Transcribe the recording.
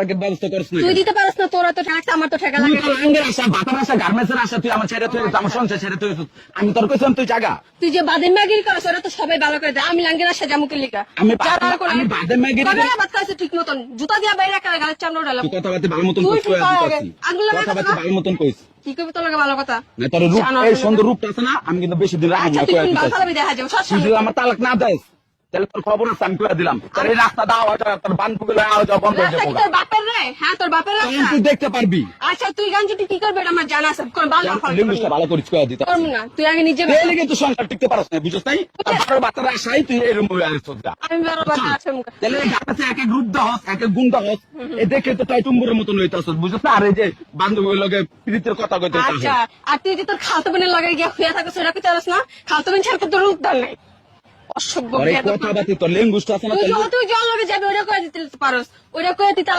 ব্যবস্থা করছ না তুই দিতে পারছ না, তোরা তো ঠেকা, আমার তো ঠেকা লাগে। লাঙ্গের আশা, বাতার আশা, গার্মেন্টসের আশা, তুই আমার ছেড়ে তুই আমার সংসার ছেড়ে তুই আমি তোর কইছিলাম তুই জাগা। তুই যে বাদের ম্যাগির করছ ওরা তো সবাই ভালো করে দেয়, আমি লাঙ্গের আসা জামুকের লিগা। আমি বাদের ম্যাগি বাদ খাইছে ঠিক মতন, জুতা দিয়া বাইরে রাখা গালের চামড়া ডালা। তুই কথাবার্তা ভালো মতন তুই কইছিস, আঙ্গুল লাগা কথাবার্তা ভালো মতন কইছিস। কি করবি তোর লাগে ভালো কথা? না তোর রূপ, এই সুন্দর রূপটা আছে না, আমি কিন্তু বেশি দিন রাখব না। তুই ভালো দেখা যাও সব তুই যদি আমার তালাক না দেস তাহলে তোর খবর আছে, আমি কইয়া দিলাম। তোর এই রাস্তা দাও, তোর বানপুগুলো আও যাও বন্ধ হয়ে যাবে। তোর বাপের রে, হ্যাঁ তোর বাপের রাস্তা তুই দেখতে পারবি। আচ্ছা তুই গান যেটি কি করবে এটা আমার জানা আছে, কোন ভালো লিঙ্গুসটা ভালো করিস কইয়া দিতে করব না, তুই আগে নিজে এই লিগে তুই সংসার টিকতে পারছ না, বুঝছস তাই? আর বাচ্চারা আসাই তুই এরকম হয়ে আসছস গা। আমি বড় বাচ্চা আছে মুখ। তাহলে এই গাছে এক এক রূপ দাও, এক এক গুণ দাও, এই দেখে তো তাই টুম্বুরের মতন লইতাছস, বুঝছস? আর এই যে বান্ধবীর লগে প্রীতির কথা কইতে আচ্ছা, আর তুই যে তোর খালতো বোনের লগে গিয়া হইয়া থাকো সেটা কইতে পারছ না? খালতো বোন ছাড়া তোর রূপ দাল নাই, অসভ্য। আরে কথাবার্তা তোর লিঙ্গুসটা আছে না, তুই যখন তুই জল লগে যাবি ওটা কয়ে দিতে পারস, ওটা কয়ে দিতে